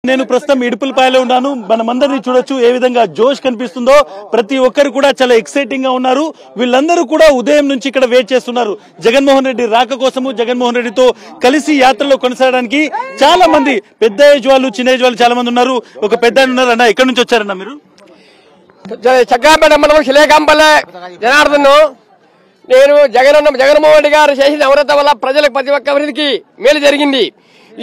నేను ప్రస్తుతం ఇడుపులపాయలో ఉన్నాను. మనమందరినీ చూడొచ్చు ఏ విధంగా జోష్ కనిపిస్తుందో. ప్రతి ఒక్కరు కూడా చాలా ఎక్సైటింగ్ గా ఉన్నారు. వీళ్ళందరూ కూడా ఉదయం నుంచి ఇక్కడ వెయిట్ చేస్తున్నారు జగన్మోహన్ రెడ్డి రాక కోసము. జగన్మోహన్ రెడ్డితో కలిసి యాత్రలో కొనసాగడానికి చాలా మంది పెద్ద ఏజ్ వాళ్ళు, చిన్న ఏజ్ వాళ్ళు చాలా మంది ఉన్నారు. ఒక పెద్ద ఆయన ఉన్నారు. అన్న, ఎక్కడి నుంచి వచ్చారన్న మీరు? చక్కాపేట మండలం శిలేకాంపల్లె జనార్దన్. నేను జగన్మోహన్ రెడ్డి గారు చేసిన నవరత్న వల్ల ప్రజలకు ప్రతి ఒక్కరికి మేలు జరిగింది.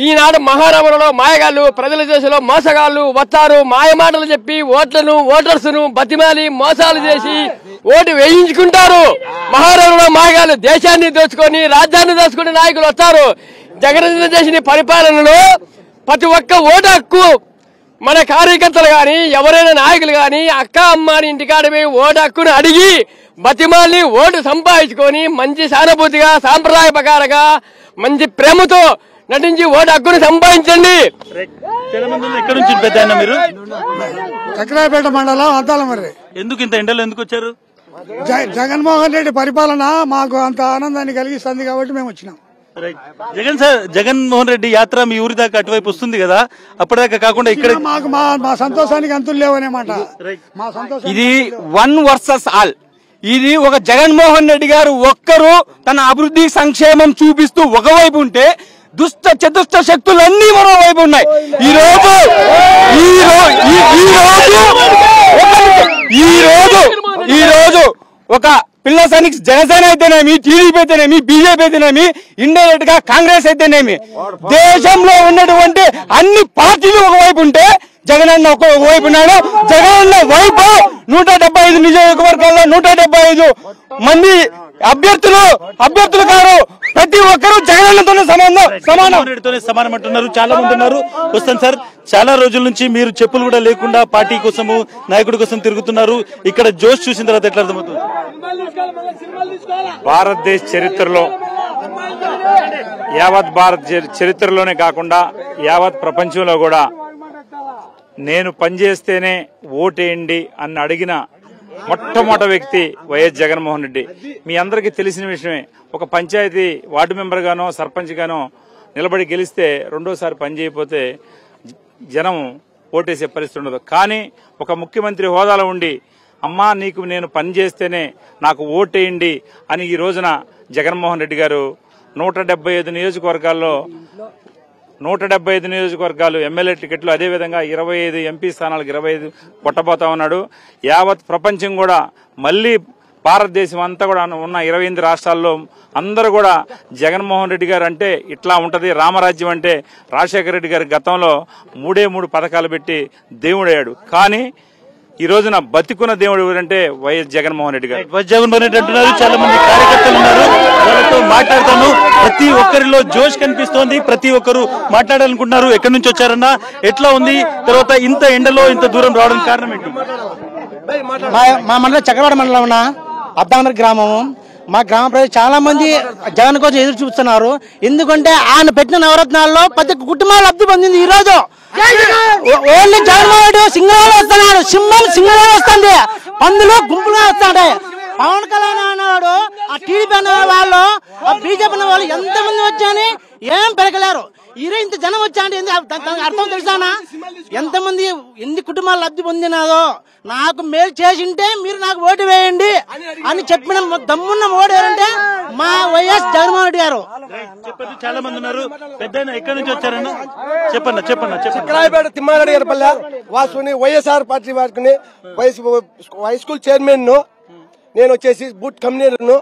ఈనాడు మహారాములలో మాయగాళ్లు, ప్రజల దేశంలో మోసగాళ్లు వస్తారు, మాయమాటలు చెప్పి ఓటర్స్ ను బతిమాలి మోసాలు చేసి ఓటు వేయించుకుంటారు. మహారాములలో మాయగాళ్లు దేశాన్ని దోచుకొని రాజ్యాన్ని దోచుకునే నాయకులు వస్తారు. జగన్ చేసిన పరిపాలనలో ప్రతి ఒక్క ఓటు హక్కు మన కార్యకర్తలు గాని ఎవరైనా నాయకులు గాని అక్క అమ్మ అని ఇంటికాడ పోయి ఓటు హక్కును అడిగి బతిమాలి ఓటు సంపాదించుకొని మంచి సానుభూతిగా సాంప్రదాయ ప్రకారంగా మంచి ప్రేమతో నటించి ఓటు హక్కును సంపాదించండి. ఎక్కడి నుంచి పెద్ద ఆయన మీరు? చక్రాపేట మండలం అద్దాలమర్రి. ఎందుకు ఇంత ఎండలో ఎందుకు వచ్చారు? జగన్మోహన్ రెడ్డి పరిపాలన మాకు అంత ఆనందాన్ని కలిగిస్తుంది కాబట్టి మేము వచ్చినాం. జగన్మోహన్ రెడ్డి యాత్ర మీ ఊరి దాకా అటువైపు వస్తుంది కదా, అప్పటిదాకా కాకుండా ఇక్కడ మాకు మా సంతోషానికి అంతులు లేవనేమాట. మా సంతోషం ఇది 1 వర్సెస్ ఆల్. ఇది ఒక జగన్మోహన్ రెడ్డి గారు ఒక్కరు తన అభివృద్ధి సంక్షేమం చూపిస్తూ ఒకవైపు ఉంటే దుష్ట చతుష్ట శక్తులన్నీ మరోవైపు ఉన్నాయి. ఈ రోజు ఒక పిల్ల సైనిక్స్ జనసేన అయితేనేమి, టీడీపీ అయితేనేమి, బీజేపీ అయితేనేమి, ఇండైరెక్ట్ గా కాంగ్రెస్ అయితేనేమి, దేశంలో ఉన్నటువంటి అన్ని పార్టీలు ఒకవైపు ఉంటే జగన్ అన్న ఒకవైపు ఉన్నాడు. జగన్ అన్న వైపు 175 నియోజకవర్గాల్లో 175 మంది అభ్యర్థులు గారు ప్రతి ఒక్కరూ జగనన్నతోనే సమానం అంటున్నారు. చాలా మంది ఉన్నారు. వస్తాను సార్, చాలా రోజుల నుంచి మీరు చెప్పులు కూడా లేకుండా పార్టీ కోసము నాయకుడి కోసం తిరుగుతున్నారు. ఇక్కడ జోష్ చూసిన తర్వాత ఎట్లా అర్థమవుతుంది? భారతదేశ చరిత్రలో, యావత్ భారత చరిత్రలోనే కాకుండా యావత్ ప్రపంచంలో కూడా నేను పనిచేస్తేనే ఓటేయండి అని అడిగిన మొట్టమొదటి వ్యక్తి వైఎస్ జగన్మోహన్ రెడ్డి. మీ అందరికీ తెలిసిన విషయమే. ఒక పంచాయతీ వార్డు మెంబర్ గానో సర్పంచ్ గానో నిలబడి గెలిస్తే రెండోసారి పని చేయకపోతే జనం ఓటేసే పరిస్థితి ఉండదు. కానీ ఒక ముఖ్యమంత్రి హోదాలో ఉండి అమ్మా నీకు నేను పని చేస్తేనే నాకు ఓటేయండి అని ఈ రోజున జగన్మోహన్ రెడ్డి గారు 175 నియోజకవర్గాల్లో 175 నియోజకవర్గాలు ఎమ్మెల్యే టికెట్లు, అదేవిధంగా 25 ఎంపీ స్థానాలకు 25 కొట్టబోతా ఉన్నాడు. యావత్ ప్రపంచం కూడా మళ్లీ భారతదేశం అంతా కూడా ఉన్న 28 రాష్ట్రాల్లో అందరూ కూడా జగన్మోహన్ రెడ్డి గారు అంటే ఇట్లా ఉంటది, రామరాజ్యం అంటే రాజశేఖర రెడ్డి గారి గతంలో 3 పథకాలు పెట్టి దేవుడయ్యాడు. కానీ ఈ రోజున బతికున్న దేవుడు ఎవరంటే వైఎస్ జగన్మోహన్ రెడ్డి గారు. వైఎస్ జగన్మోహన్ రెడ్డి అంటున్నారు. చాలా మంది కార్యకర్తలు ఉన్నారు, వాళ్ళతో మాట్లాడతాను. ప్రతి ఒక్కరిలో జోష్ కనిపిస్తోంది. ప్రతి ఒక్కరు మాట్లాడాలనుకుంటున్నారు. ఎక్కడి నుంచి వచ్చారన్నా, ఎట్లా ఉంది, తర్వాత ఇంత ఎండలో ఇంత దూరం రావడానికి కారణం ఏంటి? మా మండలం చక్రవాడ మండలం ఉన్న అద్దామర్రి గ్రామము. మా గ్రామ ప్రజలు చాలా మంది జగన్ కోసం ఎదురు చూస్తున్నారు. ఎందుకంటే ఆయన పెట్టిన నవరత్నాల్లో ప్రతి కుటుంబాలు లబ్ధి పొందింది. ఈ రోజు ఓన్లీ జగన్మోహన్ రెడ్డి సింగల్ వస్తున్నాడు, సింగల్ వస్తుంది, పందులు గుంపులుగా వస్తాయి. పవన్ కళ్యాణ్ అన్నవాడు, ఆ టీడీపీ అన్న వాళ్ళు, ఆ బీజేపీ అన్న వాళ్ళు ఎంతమంది వచ్చాని ఏం పెరగలేరు. ఈరోజు ఇంత జనం వచ్చా అంటే అర్థం తెలుసానా? ఎంతమంది ఎన్ని కుటుంబాలు లబ్ధి పొందినాదో, నాకు మేలు చేసింటే మీరు నాకు ఓటు వేయండి అని చెప్పిన దమ్మున్న ఓటు ఎవరంటే మా వైఎస్ జగన్మోహన్ రెడ్డి గారు. చాలా మంది ఉన్నారు. పెద్ద ఎక్కడి నుంచి వచ్చారన్నా చెప్పన్నా. చక్రాయపేట తిమ్మారెడ్డి గారి పల్లె వాసుని వైఎస్ఆర్ పార్టీ వారికి హై స్కూల్ చైర్మన్ ను, నేను వచ్చేసి బూత్ కన్వీనర్.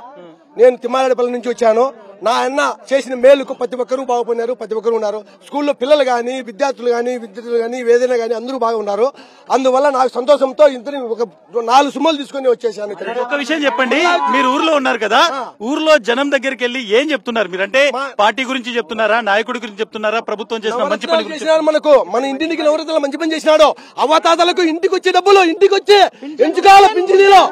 నేను తిమ్మారెడ్డిపల్లి నుంచి వచ్చాను. నా అన్న చేసిన మేలుకు ప్రతి ఒక్కరూ బాగుపడినారు, ప్రతి ఒక్కరు ఉన్నారు. స్కూల్లో పిల్లలు గాని, విద్యార్థులు గాని, ఏదైనా గానీ అందరూ బాగున్నారు. అందువల్ల నాకు సంతోషంతో ఇంతని ఒక 4 సుమ్మలు తీసుకుని వచ్చేసాను. ఒక విషయం చెప్పండి, మీరు ఊర్లో ఉన్నారు కదా, ఊర్లో జనం దగ్గరికి వెళ్లి ఏం చెప్తున్నారు మీరు? అంటే పార్టీ గురించి చెప్తున్నారా, నాయకుడి గురించి చెప్తున్నారా, ప్రభుత్వం చేసిన మంచి పని చేసినారు? మన ఇంటికి నవరత్నాలు మంచి పని చేసినాడు. అవ్వతాతలకు ఇంటికి వచ్చే డబ్బులు, ఇంటికి వచ్చే ఎంచుకాల పింఛనీలో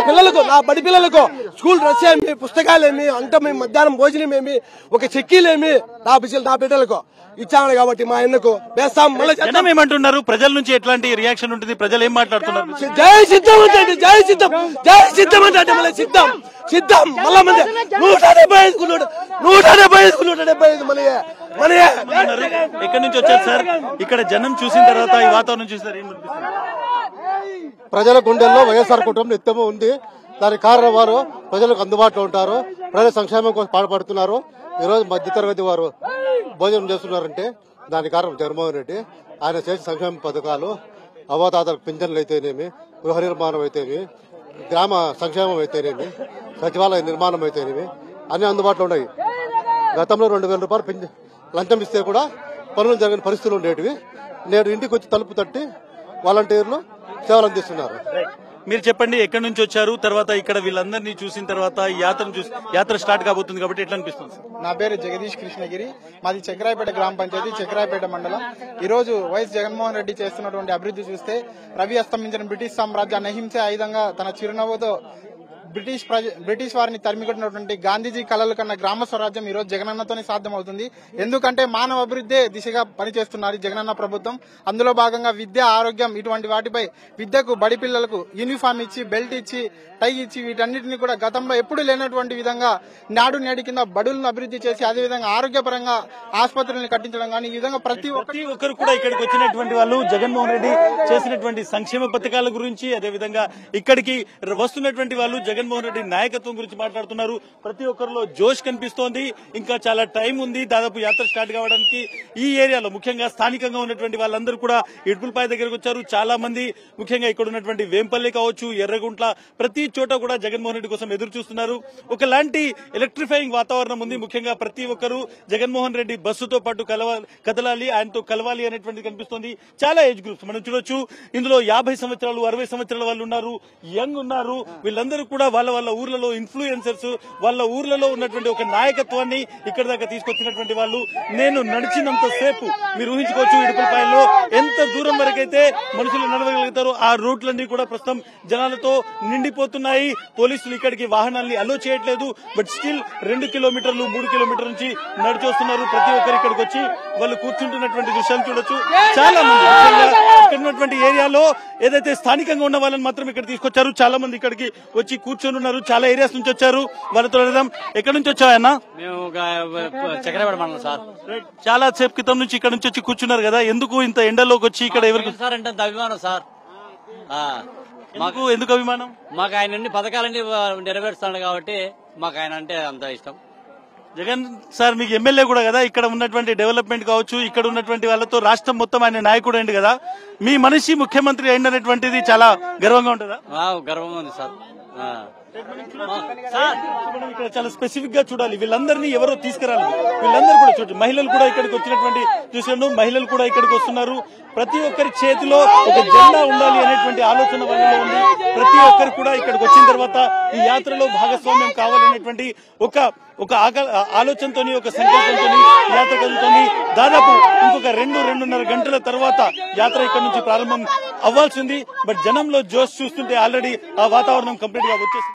పిల్లలకు, నా బడి పిల్లలకు స్కూల్ డ్రెస్ ఏమి, పుస్తకాలేమి, అంటే మేము మధ్యాహ్నం భోజనం ఏమి, ఒక చెక్కీలేమి నా బిడ్డలకు ఇచ్చాను. కాబట్టి మా అన్నకు వేస్తాం. జనం ఏమంటున్నారు? ప్రజల నుంచి ఎట్లాంటి రియాక్షన్ ఉంటుంది? ప్రజలు ఏం మాట్లాడుతున్నారు? జై సిద్ధం అంటే జై సిద్ధం అంటే మళ్ళీ సిద్ధం మళ్ళా మంది 175 మళ్ళీ ఎక్కడి నుంచి వచ్చారు సార్? ఇక్కడ జనం చూసిన తర్వాత ఈ వాతావరణం చూసారు ఏం అనిపిస్తుంది? ప్రజల గుండెల్లో వైఎస్ఆర్ కుటుంబం నిత్యము ఉంది. దానికి కారణం వారు ప్రజలకు అందుబాటులో ఉంటారు, ప్రజల సంక్షేమం కోసం పాటుపడుతున్నారు. ఈ రోజు మధ్యతరగతి వారు భోజనం చేస్తున్నారంటే దానికి కారణం జగన్మోహన్ రెడ్డి. ఆయన చేసిన సంక్షేమ పథకాలు, అవ్వాతాతలకు పింఛన్లు అయితేనేమి, గృహ నిర్మాణం అయితేనేమి, గ్రామ సంక్షేమం అయితేనేమి, సచివాలయ నిర్మాణం అయితేనేమి అన్ని అందుబాటులో ఉన్నాయి. గతంలో 2000 రూపాయలు లంచం ఇస్తే కూడా పనులు జరిగిన పరిస్థితులు ఉండేటివి. నేడు ఇంటికి వచ్చి తలుపు తట్టి వాలంటీర్లు సేవలు అందిస్తున్నారు. మీరు చెప్పండి, ఎక్కడి నుంచి వచ్చారు? తర్వాత ఇక్కడ వీళ్ళందరినీ చూసిన తర్వాత యాత్ర స్టార్ట్ కాబోతుంది కాబట్టి ఎట్లా అనిపిస్తుంది? నా పేరు జగదీష్ కృష్ణగిరి, మాది చక్రాయపేట గ్రామ పంచాయతీ, చక్రాయపేట మండలం. ఈ రోజు వైఎస్ జగన్మోహన్ రెడ్డి చేస్తున్నటువంటి అభివృద్ధి చూస్తే రవి అస్తమించిన బ్రిటిష్ సామ్రాజ్యాన్ని అహింసే ఆయుధంగా తన చిరునవ్వుతో బ్రిటిష్ వారిని తరిమికొట్టినటువంటి గాంధీజీ కలలు కన్నా గ్రామ స్వరాజ్యం ఈ రోజు జగనన్నతోనే సాధ్యమవుతుంది. ఎందుకంటే మానవ అభివృద్ధి దిశగా పనిచేస్తున్నారు జగనన్న ప్రభుత్వం. అందులో భాగంగా విద్య, ఆరోగ్యం ఇటువంటి వాటిపై విద్యకు బడి పిల్లలకు యూనిఫామ్ ఇచ్చి, బెల్ట్ ఇచ్చి, టై ఇచ్చి వీటన్నిటిని కూడా గతంలో ఎప్పుడు లేనటువంటి విధంగా నాడు నేడు కింద బడులను అభివృద్ధి చేసి అదేవిధంగా ఆరోగ్యపరంగా ఆసుపత్రులను కట్టించడం కానీ ఈ విధంగా ప్రతి ఒక్కరు కూడా ఇక్కడికి వచ్చినటువంటి వాళ్ళు జగన్మోహన్ రెడ్డి చేసినటువంటి సంక్షేమ పథకాల గురించి, అదేవిధంగా ఇక్కడికి వస్తున్నటువంటి వాళ్ళు జగన్మోహన్ రెడ్డి నాయకత్వం గురించి మాట్లాడుతున్నారు. ప్రతి ఒక్కరిలో జోష్ కనిపిస్తోంది. ఇంకా చాలా టైం ఉంది దాదాపు యాత్ర స్టార్ట్ కావడానికి. ఈ ఏరియాలో ముఖ్యంగా స్థానికంగా ఉన్నటువంటి వాళ్ళందరూ కూడా ఇడుపులపాయ దగ్గరకు వచ్చారు. చాలా మంది ముఖ్యంగా ఇక్కడ ఉన్నటువంటి వేంపల్లి కావచ్చు, ఎర్రగుంట్ల, ప్రతి చోట కూడా జగన్మోహన్ రెడ్డి కోసం ఎదురు చూస్తున్నారు. ఒకలాంటి ఎలక్ట్రిఫైయింగ్ వాతావరణం ఉంది. ముఖ్యంగా ప్రతి ఒక్కరు జగన్మోహన్ రెడ్డి బస్సుతో పాటు కదలాలి, ఆయనతో కలవాలి అనేటువంటిది కనిపిస్తోంది. చాలా ఏజ్ గ్రూప్స్ మనం చూడొచ్చు. ఇందులో 50 సంవత్సరాలు 60 సంవత్సరాల వాళ్ళు ఉన్నారు, యంగ్ ఉన్నారు. వీళ్ళందరూ కూడా వాళ్ళ ఊర్లలో ఇన్ఫ్లుయెన్సర్స్, వాళ్ళ ఊర్లలో ఉన్నటువంటి ఒక నాయకత్వాన్ని ఇక్కడ దాకా తీసుకొచ్చినటువంటి వాళ్ళు. నేను నడిచినంత సేపు మీరు ఊహించుకోవచ్చు ఇడుపులపాయలో ఎంత దూరం వరకైతే మనుషులు నడవగలుగుతారో ఆ రూట్లన్నీ కూడా ప్రస్తుతం జనాలతో నిండిపోతున్నాయి. పోలీసులు ఇక్కడికి వాహనాల్ని అలో చేయట్లేదు. బట్ స్టిల్ 2 కిలోమీటర్లు 3 కిలోమీటర్ల నుంచి నడిచొస్తున్నారు. ప్రతి ఒక్కరు ఇక్కడికి వచ్చి వాళ్ళు కూర్చుంటున్నటువంటి దృశ్యాలు చూడొచ్చు. చాలా మంది ఇక్కడ ఉన్నటువంటి ఏరియాలో ఏదైతే స్థానికంగా ఉన్న వాళ్ళని మాత్రం ఇక్కడ తీసుకొచ్చారు. చాలా మంది ఇక్కడికి వచ్చి కూర్చొని ఉన్నారు. చాలా ఏరియాస్ నుంచి వచ్చారు. వాళ్ళతో అడగదాం, ఎక్కడి నుంచి వచ్చావన్నా? మేము చక్రపేట మండలం సార్. చాలా సేపు క్రితం నుంచి ఇక్కడ నుంచి వచ్చి కూర్చున్నారు కదా, ఎందుకు ఇంత ఎండలోకి వచ్చి ఇక్కడ ఎవరికి సార్ అంటే అభిమానం సార్. ఎందుకు అభిమానం? మాకు ఆయన అన్ని పథకాలన్నీ నెరవేరుస్తాడు కాబట్టి మాకు ఆయన అంటే అంత ఇష్టం. జగన్ సార్ మీకు ఎమ్మెల్యే కూడా కదా, ఇక్కడ ఉన్నటువంటి డెవలప్మెంట్ కావచ్చు, ఇక్కడ ఉన్నటువంటి వాళ్ళతో రాష్ట్రం మొత్తం ఆయన నాయకుడు అయింది కదా, మీ మనిషి ముఖ్యమంత్రి అయిందనేటువంటిది చాలా గర్వంగా ఉంటుందా? గర్వంగా ఉంది సార్. ఇక్కడ చాలా స్పెసిఫిక్ గా చూడాలి. వీళ్ళందరినీ ఎవరో తీసుకురాలి. వీళ్ళందరూ కూడా చూడండి, మహిళలు కూడా ఇక్కడికి వచ్చినటువంటి చూసాను. మహిళలు కూడా ఇక్కడికి వస్తున్నారు. ప్రతి ఒక్కరి చేతిలో ఒక జెండా ఉండాలి అనేటువంటి ఆలోచన వాళ్ళలో ఉంది. ప్రతి ఒక్కరు కూడా ఇక్కడికి వచ్చిన తర్వాత ఈ యాత్రలో భాగస్వామ్యం కావాలనేటువంటి ఒక ఆలోచనతోని, ఒక సంకల్పంతో యాత్రకంతో దాదాపు ఇంకొక 2-2.5 గంటల తర్వాత యాత్ర ఇక్కడ నుంచి ప్రారంభం అవ్వాల్సింది. బట్ జనంలో జోష్ చూస్తుంటే ఆల్రెడీ ఆ వాతావరణం కంప్లీట్ గా వచ్చేసింది.